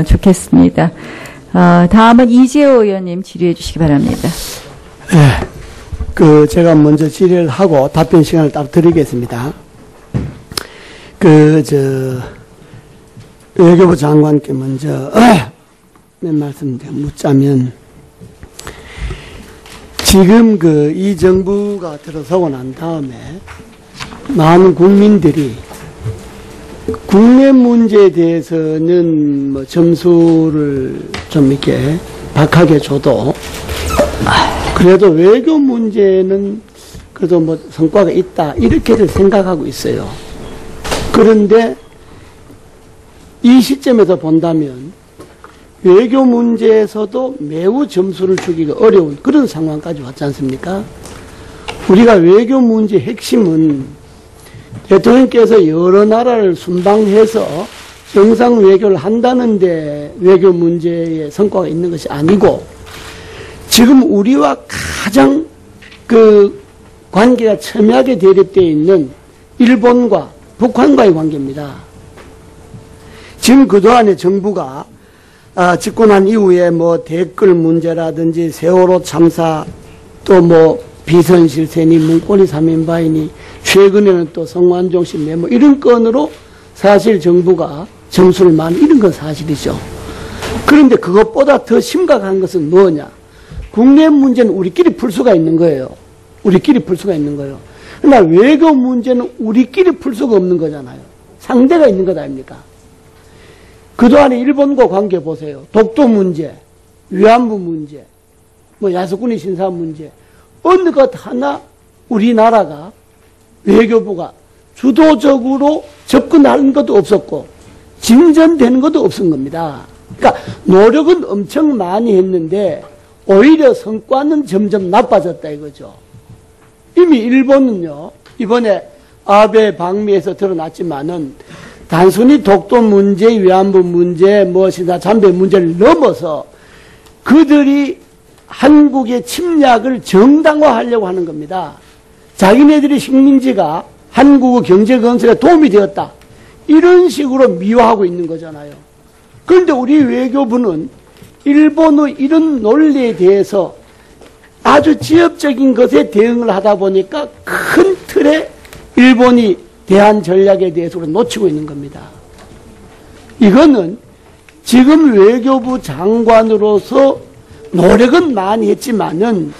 좋겠습니다. 다음은 이재호 의원님 질의해 주시기 바랍니다. 네. 제가 먼저 질의를 하고 답변 시간을 따로 드리겠습니다. 외교부 장관께 먼저, 몇 말씀 묻자면, 지금 이 정부가 들어서고 난 다음에 많은 국민들이 국내 문제에 대해서는 뭐 점수를 좀 이렇게 박하게 줘도 그래도 외교 문제는 그래도 뭐 성과가 있다 이렇게들 생각하고 있어요. 그런데 이 시점에서 본다면 외교 문제에서도 매우 점수를 주기가 어려운 그런 상황까지 왔지 않습니까? 우리가 외교 문제의 핵심은 대통령께서 여러 나라를 순방해서 정상 외교를 한다는데 외교 문제에 성과가 있는 것이 아니고 지금 우리와 가장 관계가 첨예하게 대립되어 있는 일본과 북한과의 관계입니다. 지금 그동안에 정부가 집권한 이후에 뭐 댓글 문제라든지 세월호 참사 또 뭐 비선실세니 문고리 3인바이니 최근에는 또 성완종 씨 메모 이런 건으로 사실 정부가 점수를 많이 잃은 건 사실이죠. 그런데 그것보다 더 심각한 것은 뭐냐? 국내 문제는 우리끼리 풀 수가 있는 거예요. 우리끼리 풀 수가 있는 거예요. 그러나 외교 문제는 우리끼리 풀 수가 없는 거잖아요. 상대가 있는 것 아닙니까? 그동안에 일본과 관계 보세요. 독도 문제, 위안부 문제, 뭐 야스쿠니 신사 문제, 어느 것 하나 우리나라가 외교부가 주도적으로 접근하는 것도 없었고 진전되는 것도 없은 겁니다. 그러니까 노력은 엄청 많이 했는데 오히려 성과는 점점 나빠졌다 이거죠. 이미 일본은요, 이번에 아베 방미에서 드러났지만은 단순히 독도 문제, 위안부 문제, 무엇이나 잠배 문제를 넘어서 그들이 한국의 침략을 정당화하려고 하는 겁니다. 자기네들의 식민지가 한국의 경제 건설에 도움이 되었다. 이런 식으로 미화하고 있는 거잖아요. 그런데 우리 외교부는 일본의 이런 논리에 대해서 아주 지역적인 것에 대응을 하다 보니까 큰 틀에 일본이 대한 전략에 대해서 놓치고 있는 겁니다. 이거는 지금 외교부 장관으로서 노력은 많이 했지만은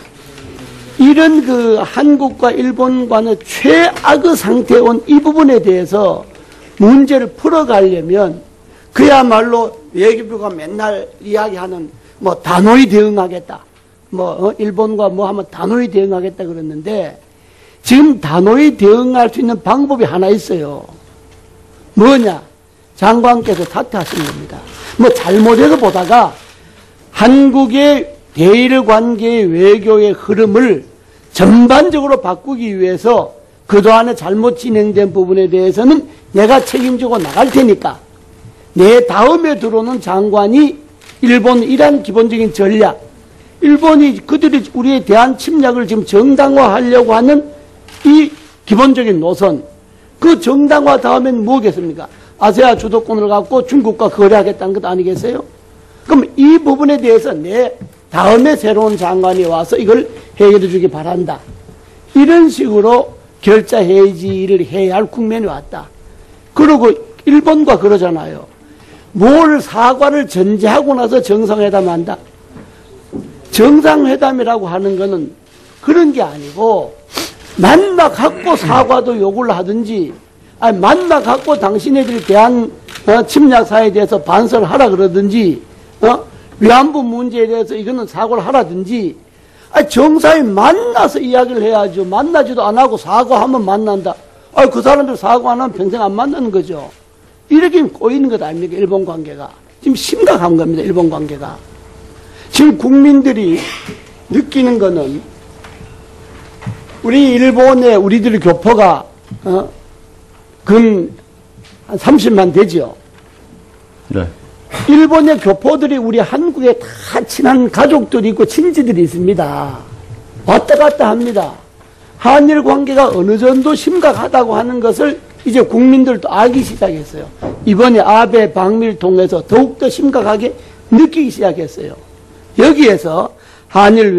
이런 한국과 일본과의 최악의 상태에 온 이 부분에 대해서 문제를 풀어가려면 그야말로 외교부가 맨날 이야기하는 뭐 단호히 대응하겠다. 일본과 뭐 하면 단호히 대응하겠다 그랬는데 지금 단호히 대응할 수 있는 방법이 하나 있어요. 뭐냐? 장관께서 사퇴하신 겁니다. 잘못해서 보다가 한국의 대일 관계의 외교의 흐름을 전반적으로 바꾸기 위해서 그동안에 잘못 진행된 부분에 대해서는 내가 책임지고 나갈 테니까 내 다음에 들어오는 장관이 일본이란 기본적인 전략, 일본이 그들이 우리에 대한 침략을 지금 정당화하려고 하는 이 기본적인 노선, 그 정당화 다음엔 뭐겠습니까? 아세아 주도권을 갖고 중국과 거래하겠다는 것 아니겠어요? 그럼 이 부분에 대해서 내 다음에 새로운 장관이 와서 이걸 해결해 주기 바란다. 이런 식으로 결자 해지를 해야 할 국면이 왔다. 그리고 일본과 그러잖아요. 뭘 사과를 전제하고 나서 정상회담 한다. 정상회담이라고 하는 거는 그런 게 아니고 만나 갖고 사과도 요구를 하든지 만나 갖고 당신네들이 대한 침략사에 대해서 반성을 하라 그러든지 위안부 문제에 대해서 이거는 사과를 하라든지 정상이 만나서 이야기를 해야죠. 만나지도 안 하고 사과하면 만난다. 그 사람들 사과 안 하면 평생 안 만나는 거죠. 이렇게 꼬이는 것 아닙니까? 일본 관계가. 지금 심각한 겁니다. 일본 관계가. 지금 국민들이 느끼는 거는 우리 일본에 우리들의 교포가 근 한 30만 되죠. 네. 일본의 교포들이 우리 한국에 다 친한 가족들이 있고 친지들이 있습니다. 왔다 갔다 합니다. 한일 관계가 어느 정도 심각하다고 하는 것을 이제 국민들도 알기 시작했어요. 이번에 아베 방미를 통해서 더욱더 심각하게 느끼기 시작했어요. 여기에서 한일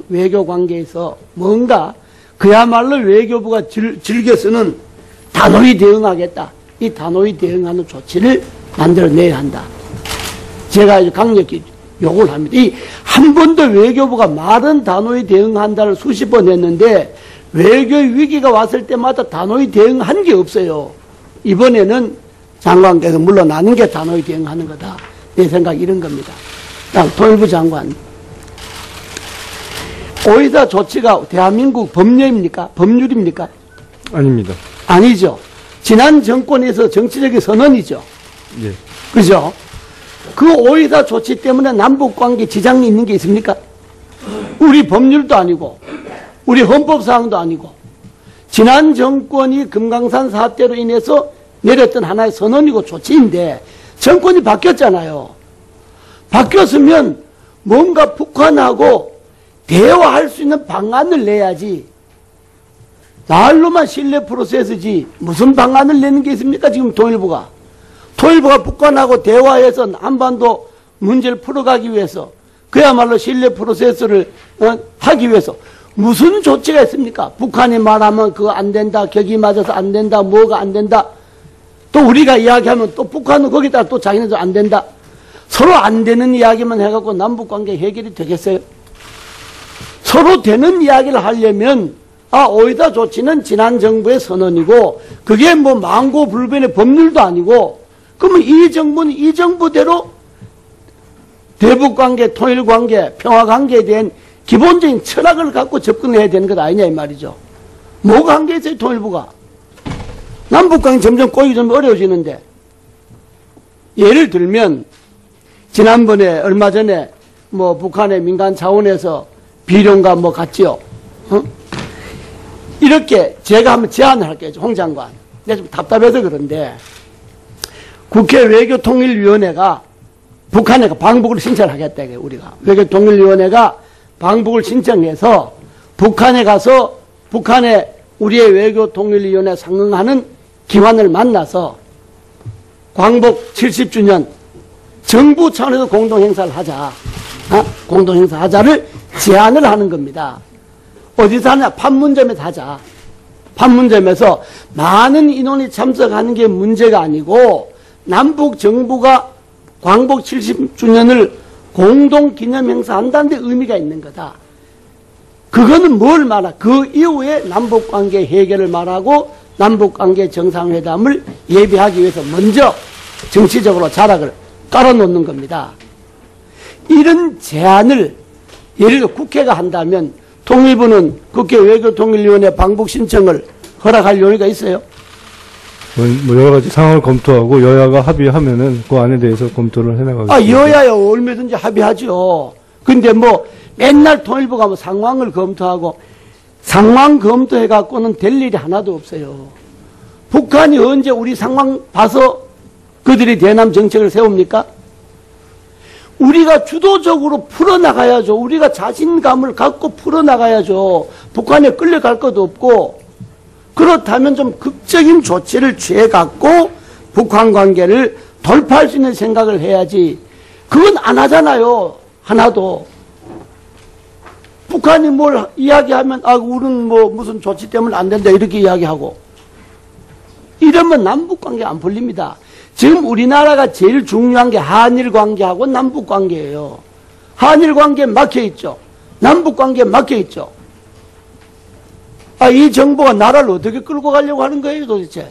외교 관계에서 뭔가 그야말로 외교부가 즐겨 쓰는 단호히 대응하겠다. 이 단호히 대응하는 조치를 만들어내야 한다. 제가 강력히 요구를 합니다. 이 한 번도 외교부가 말은 단호히 대응한다를 수십 번 했는데 외교의 위기가 왔을 때마다 단호히 대응한 게 없어요. 이번에는 장관께서 물러나는 게 단호히 대응하는 거다. 내 생각이 이런 겁니다. 다음 통일부 장관. 오이사 조치가 대한민국 법률입니까? 법률입니까? 아닙니다. 아니죠. 지난 정권에서 정치적인 선언이죠. 예. 그죠? 그 오이사 조치 때문에 남북관계 지장이 있는 게 있습니까? 우리 법률도 아니고 우리 헌법사항도 아니고 지난 정권이 금강산 사태로 인해서 내렸던 하나의 선언이고 조치인데 정권이 바뀌었잖아요. 바뀌었으면 뭔가 북한하고 대화할 수 있는 방안을 내야지. 말로만 신뢰 프로세스지 무슨 방안을 내는 게 있습니까? 지금 통일부가. 통일부가 북한하고 대화해서 한반도 문제를 풀어가기 위해서 그야말로 신뢰 프로세스를 하기 위해서 무슨 조치가 있습니까? 북한이 말하면 그거 안 된다, 격이 맞아서 안 된다, 뭐가 안 된다. 또 우리가 이야기하면 또 북한은 거기다 또 자기네도 안 된다. 서로 안 되는 이야기만 해갖고 남북관계 해결이 되겠어요? 서로 되는 이야기를 하려면 오이사 조치는 지난 정부의 선언이고 그게 뭐 망고불변의 법률도 아니고 그러면 이 정부는 이 정부대로 대북관계, 통일관계, 평화관계에 대한 기본적인 철학을 갖고 접근해야 되는 것 아니냐 이 말이죠. 뭐가 한 게 있어요 통일부가. 남북관계 점점 꼬이기 좀 어려워지는데 예를 들면 지난번에 얼마 전에 뭐 북한의 민간 차원에서 비룡가 뭐 갔지요. 이렇게 제가 한번 제안을 할게요. 홍 장관. 내가 좀 답답해서 그런데 국회 외교통일위원회가 북한에 방북을 신청하겠다. 우리가 외교통일위원회가 방북을 신청해서 북한에 가서 북한에 우리의 외교통일위원회 상응하는 기관을 만나서 광복 70주년 정부 차원에서 공동행사를 하자. 공동행사 하자를 제안을 하는 겁니다. 어디서 하냐? 판문점에서 하자. 판문점에서 많은 인원이 참석하는 게 문제가 아니고 남북 정부가 광복 70주년을 공동 기념 행사한다는 데 의미가 있는 거다. 그거는 뭘 말하? 그 이후에 남북관계 해결을 말하고 남북관계 정상회담을 예비하기 위해서 먼저 정치적으로 자락을 깔아놓는 겁니다. 이런 제안을 예를 들어 국회가 한다면 통일부는 국회 외교통일위원회 방북 신청을 허락할 용의가 있어요? 뭐 여러 가지 상황을 검토하고 여야가 합의하면은 그 안에 대해서 검토를 해나가겠습니다. 여야야 얼마든지 합의하죠. 근데 뭐 맨날 통일부가 뭐 상황을 검토하고 상황 검토해갖고는 될 일이 하나도 없어요. 북한이 언제 우리 상황 봐서 그들이 대남 정책을 세웁니까? 우리가 주도적으로 풀어나가야죠. 우리가 자신감을 갖고 풀어나가야죠. 북한에 끌려갈 것도 없고 그렇다면 좀 극적인 조치를 취해갖고 북한 관계를 돌파할 수 있는 생각을 해야지. 그건 안 하잖아요. 하나도. 북한이 뭘 이야기하면 우리는 뭐 무슨 조치 때문에 안 된다 이렇게 이야기하고 이러면 남북관계 안 풀립니다. 지금 우리나라가 제일 중요한 게 한일관계하고 남북관계예요. 한일관계에 막혀있죠. 남북관계에 막혀있죠. 이 정부가 나라를 어떻게 끌고 가려고 하는 거예요 도대체.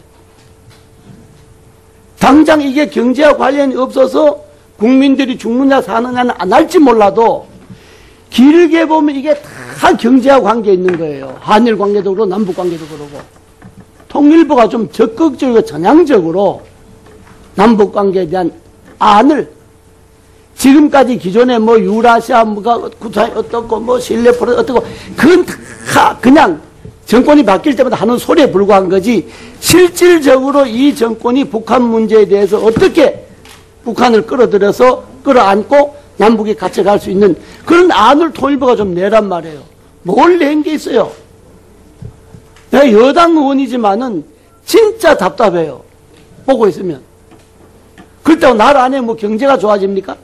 당장 이게 경제와 관련이 없어서 국민들이 죽느냐 사느냐는 안 할지 몰라도 길게 보면 이게 다 경제와 관계 있는 거예요. 한일관계도 그렇고 남북관계도 그렇고. 통일부가 좀 적극적이고 전향적으로 남북관계에 대한 안을 지금까지 기존에 뭐 유라시아 뭐가 구타이 어떻고 뭐 신뢰 프로 어떻고 그건 다 그냥 정권이 바뀔 때마다 하는 소리에 불과한 거지 실질적으로 이 정권이 북한 문제에 대해서 어떻게 북한을 끌어들여서 끌어안고 남북이 같이 갈 수 있는 그런 안을 통일부가 좀 내란 말이에요. 뭘 낸 게 있어요. 내가 여당 의원이지만은 진짜 답답해요. 보고 있으면. 그렇다고 나라 안에 뭐 경제가 좋아집니까?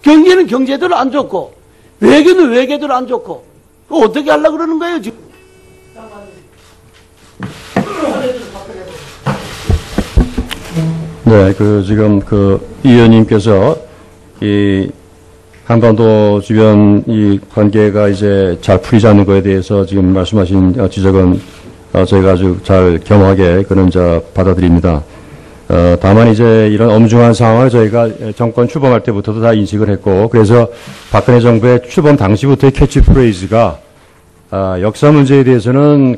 경제는 경제대로 안 좋고, 외교는 외교대로 안 좋고, 그거 어떻게 하려고 그러는 거예요, 지금? 네, 지금 이 의원님께서 이 한반도 주변 이 관계가 이제 잘 풀리지 않는 거에 대해서 지금 말씀하신 지적은 저희가 아주 잘 겸허하게 받아들입니다. 다만 이제 이런 엄중한 상황을 저희가 정권 출범할 때부터도 다 인식을 했고, 그래서 박근혜 정부의 출범 당시부터의 캐치프레이즈가 역사 문제에 대해서는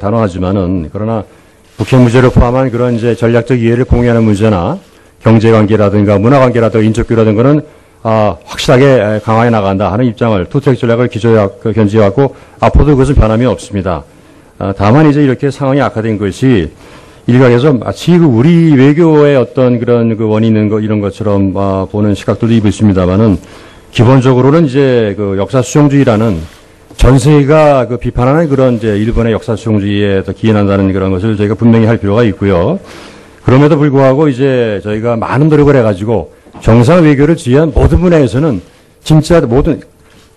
단호하지만은, 그러나 북핵 문제를 포함한 그런 이제 전략적 이해를 공유하는 문제나 경제 관계라든가 문화 관계라든가 인적 교류라든가는 확실하게 강화해 나간다 하는 입장을 투택 전략을 견지해왔고, 앞으로도 그것은 변함이 없습니다. 다만 이제 이렇게 상황이 악화된 것이 일각에서 마치 우리 외교의 어떤 그런 원인이 있는 이런 것처럼 보는 시각들도 있습니다만은, 기본적으로는 이제 역사 수용주의라는 전 세계가 비판하는 그런 이제 일본의 역사 수용주의에 더 기인한다는 그런 것을 저희가 분명히 할 필요가 있고요. 그럼에도 불구하고 이제 저희가 많은 노력을 해가지고 정상 외교를 지휘한 모든 분야에서는 진짜 모든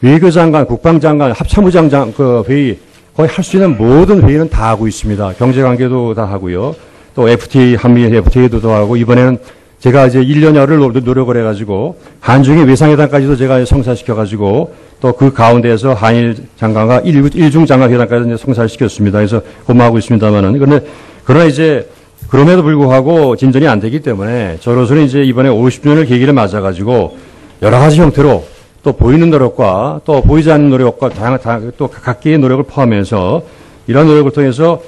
외교장관, 국방장관, 합참의장 회의 거의 할 수 있는 모든 회의는 다 하고 있습니다. 경제관계도 다 하고요. 또 FTA, 한미 FTA도 다 하고, 이번에는 제가 이제 1년여를 노력을 해가지고 한중의 외상회담까지도 제가 성사시켜가지고 또 그 가운데에서 한일 장관과 일중 장관 회담까지 이제 성사를 시켰습니다. 그래서 고마워하고 있습니다만은, 그러나 이제 그럼에도 불구하고 진전이 안 되기 때문에 저로서는 이제 이번에 50주년을 계기를 맞아가지고 여러 가지 형태로 또 보이는 노력과 또 보이지 않는 노력과 다양한 또 각기의 노력을 포함해서 이러한 노력을 통해서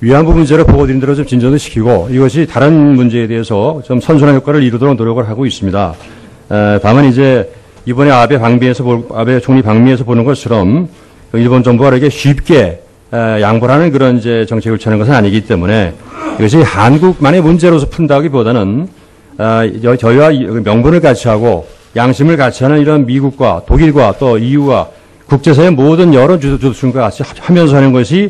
위안부 문제를 보고드린 대로 좀 진전을 시키고, 이것이 다른 문제에 대해서 좀 선순환 효과를 이루도록 노력을 하고 있습니다. 다만 이제 이번에 아베 총리 방미에서 보는 것처럼 일본 정부가 이렇게 쉽게 양보하는 그런 이제 정책을 취하는 것은 아니기 때문에 이것이 한국만의 문제로서 푼다기보다는 저희와 명분을 같이 하고 양심을 같이 하는 이런 미국과 독일과 또 EU와 국제사회 모든 여러 주주들과 같이 하면서 하는 것이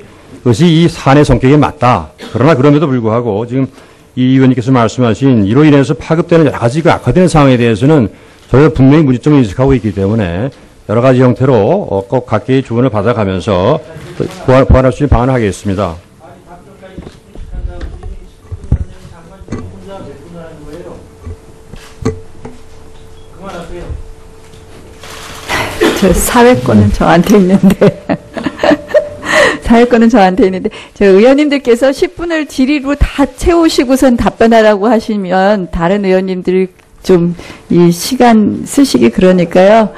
이 사안의 성격에 맞다. 그러나 그럼에도 불구하고 지금 이 의원님께서 말씀하신 이로 인해서 파급되는 여러 가지 악화되는 상황에 대해서는 저희가 분명히 문제점을 인식하고 있기 때문에 여러 가지 형태로 꼭 각계의 조언을 받아가면서 보완할 수 있는 방안을 하겠습니다. 저 사회권은 저한테 있는데. 사회권은 저한테 있는데, 저 의원님들께서 10분을 질의로 다 채우시고선 답변하라고 하시면 다른 의원님들이 좀 이 시간 쓰시기 그러니까요.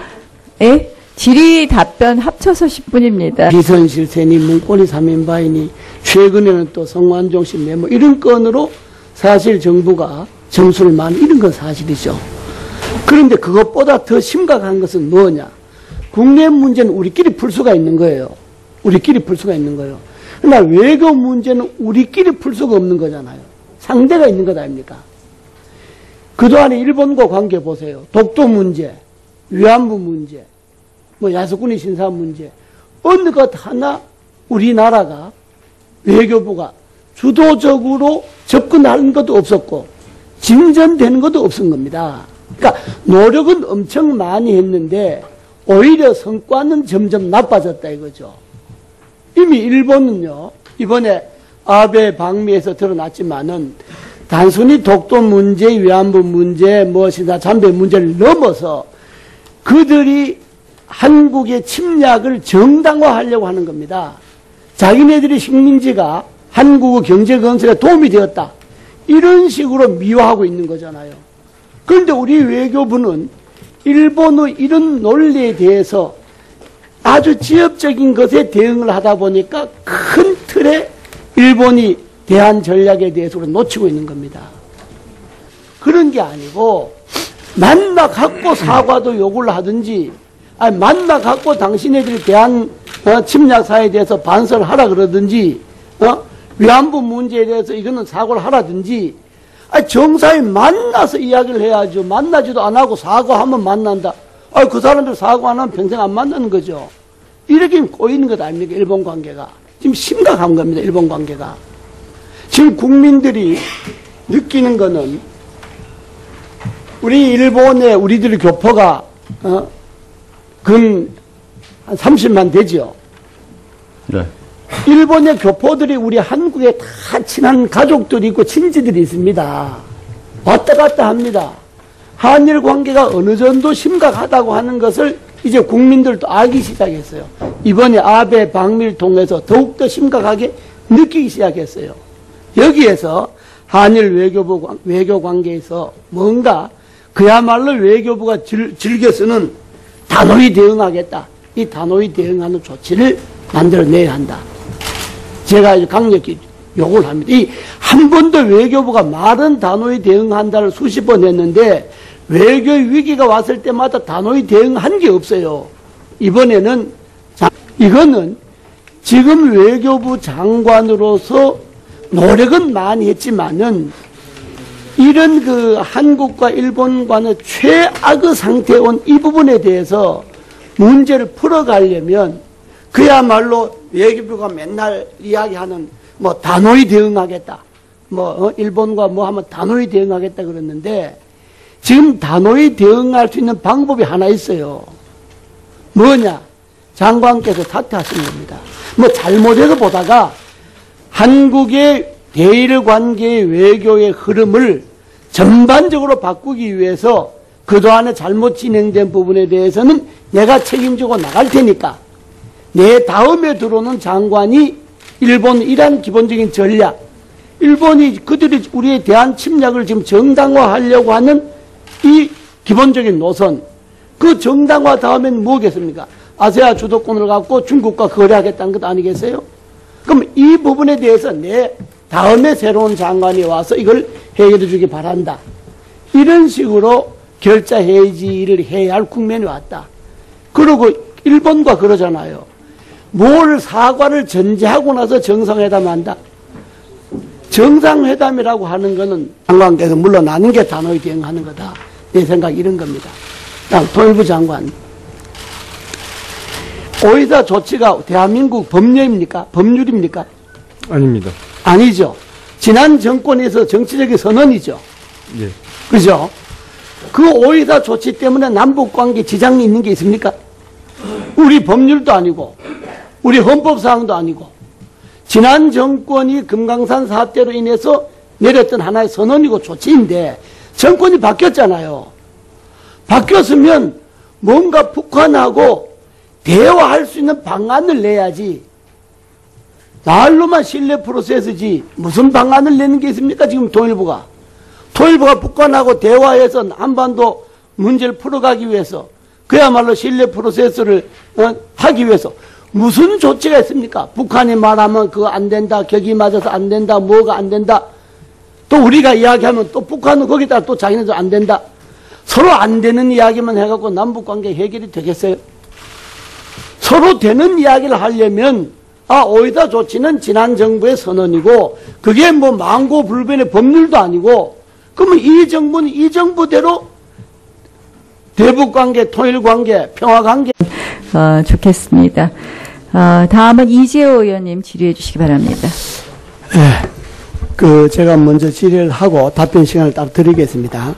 예? 질의 답변 합쳐서 10분입니다. 비선실세니 문고리 3인바이니 최근에는 또 성완종 씨 메모 이런 건으로 사실 정부가 점수를 많이 잃은 건 사실이죠. 그런데 그것보다 더 심각한 것은 뭐냐? 국내 문제는 우리끼리 풀 수가 있는 거예요. 우리끼리 풀 수가 있는 거예요. 그러나 외교 문제는 우리끼리 풀 수가 없는 거잖아요. 상대가 있는 것 아닙니까? 그동안에 일본과 관계 보세요. 독도 문제, 위안부 문제, 뭐 야스쿠니 신사 문제, 어느 것 하나 우리나라가 외교부가 주도적으로 접근하는 것도 없었고 진전되는 것도 없은 겁니다. 그러니까 노력은 엄청 많이 했는데 오히려 성과는 점점 나빠졌다 이거죠. 이미 일본은요, 이번에 아베 방미에서 드러났지만은 단순히 독도 문제, 위안부 문제, 신사 참배 문제를 넘어서 그들이 한국의 침략을 정당화하려고 하는 겁니다. 자기네들의 식민지가 한국의 경제 건설에 도움이 되었다. 이런 식으로 미화하고 있는 거잖아요. 그런데 우리 외교부는 일본의 이런 논리에 대해서 아주 지엽적인 것에 대응을 하다 보니까 큰 틀에 일본이 대한 전략에 대해서 놓치고 있는 겁니다. 그런 게 아니고 만나 갖고 사과도 요구를 하든지, 아니 만나 갖고 당신네들이 대한 침략사에 대해서 반성을 하라 그러든지, 위안부 문제에 대해서 이거는 사과를 하라든지, 정상이 만나서 이야기를 해야죠. 만나지도 안 하고 사과하면 만난다. 그 사람들 사과 안 하면 평생 안 만나는 거죠. 이렇게 꼬이는 것 아닙니까? 일본 관계가. 지금 심각한 겁니다. 일본 관계가. 지금 국민들이 느끼는 거는 우리 일본에 우리들 교포가 근 한 30만 되죠. 네. 일본의 교포들이 우리 한국에 다 친한 가족들이 있고 친지들이 있습니다. 왔다 갔다 합니다. 한일 관계가 어느 정도 심각하다고 하는 것을 이제 국민들도 알기 시작했어요. 이번에 아베 방미를 통해서 더욱더 심각하게 느끼기 시작했어요. 여기에서 한일 외교 관계에서 뭔가 그야말로 외교부가 즐겨 쓰는 단호히 대응하겠다. 이 단호히 대응하는 조치를 만들어내야 한다. 제가 이제 강력히 요구를 합니다. 이 한 번도 외교부가 말은 단호히 대응한다를 수십 번 했는데 외교 위기가 왔을 때마다 단호히 대응한 게 없어요. 이번에는 이거는 지금 외교부 장관으로서 노력은 많이 했지만은 이런 그 한국과 일본 간의 최악의 상태에 온 이 부분에 대해서 문제를 풀어가려면 그야말로 외교부가 맨날 이야기하는 뭐 단호히 대응하겠다. 일본과 뭐 하면 단호히 대응하겠다 그랬는데 지금 단호히 대응할 수 있는 방법이 하나 있어요. 뭐냐? 장관께서 사퇴하신 겁니다. 뭐 잘못해서 보다가 한국의 대일 관계의 외교의 흐름을 전반적으로 바꾸기 위해서 그동안에 잘못 진행된 부분에 대해서는 내가 책임지고 나갈 테니까 내 다음에 들어오는 장관이 일본 이란 기본적인 전략, 일본이 그들이 우리에 대한 침략을 지금 정당화하려고 하는 이 기본적인 노선, 그 정당화 다음엔 뭐겠습니까? 아세아 주도권을 갖고 중국과 거래하겠다는 것 아니겠어요? 그럼 이 부분에 대해서 내 다음에 새로운 장관이 와서 이걸 해결해 주기 바란다. 이런 식으로 결자 해지를 해야 할 국면이 왔다. 그리고 일본과 그러잖아요. 뭘 사과를 전제하고 나서 정상회담 한다. 정상회담이라고 하는 거는 장관께서 물러나는 게 단호히 대응하는 거다. 내 생각 이런 겁니다. 다음 통일부 장관. 오이사 조치가 대한민국 법률입니까? 법률입니까? 아닙니다. 아니죠. 지난 정권에서 정치적인 선언이죠. 예. 그죠? 그 오이사 조치 때문에 남북관계 지장이 있는 게 있습니까? 우리 법률도 아니고 우리 헌법사항도 아니고 지난 정권이 금강산 사태로 인해서 내렸던 하나의 선언이고 조치인데 정권이 바뀌었잖아요. 바뀌었으면 뭔가 북한하고 대화할 수 있는 방안을 내야지. 말로만 신뢰 프로세스지 무슨 방안을 내는 게 있습니까? 지금 통일부가. 통일부가 북한하고 대화해서 한반도 문제를 풀어가기 위해서 그야말로 신뢰 프로세스를 하기 위해서 무슨 조치가 있습니까? 북한이 말하면 그거 안 된다, 격이 맞아서 안 된다, 뭐가 안 된다. 또 우리가 이야기하면 또 북한은 거기다 또 자기네도 안 된다. 서로 안 되는 이야기만 해갖고 남북관계 해결이 되겠어요? 서로 되는 이야기를 하려면 오이사 조치는 지난 정부의 선언이고 그게 뭐 망고불변의 법률도 아니고 그러면 이 정부는 이 정부대로 대북관계, 통일관계, 평화관계 좋겠습니다. 다음은 이재호 의원님 질의해 주시기 바랍니다. 네, 제가 먼저 질의를 하고 답변 시간을 따로 드리겠습니다.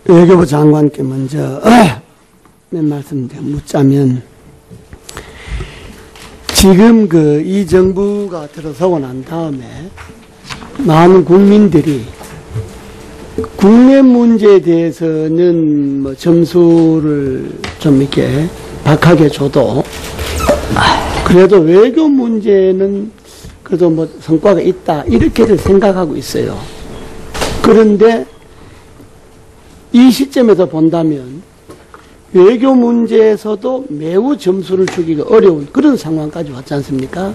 외교부 장관께 먼저 몇 말씀 묻자면 지금 이 정부가 들어서고 난 다음에 많은 국민들이 국내 문제에 대해서는 뭐 점수를 좀 이렇게 박하게 줘도 그래도 외교 문제는 그래도 뭐 성과가 있다 이렇게들 생각하고 있어요. 그런데 이 시점에서 본다면 외교 문제에서도 매우 점수를 주기가 어려운 그런 상황까지 왔지 않습니까?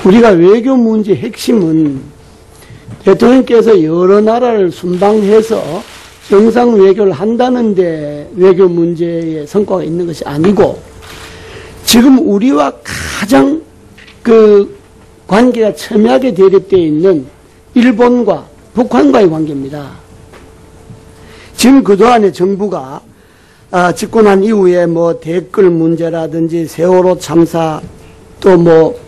우리가 외교 문제의 핵심은 대통령께서 여러 나라를 순방해서 정상 외교를 한다는데 외교 문제에 성과가 있는 것이 아니고 지금 우리와 가장 관계가 첨예하게 대립되어 있는 일본과 북한과의 관계입니다. 지금 그동안에 정부가 집권한 이후에 뭐 댓글 문제라든지 세월호 참사 또 뭐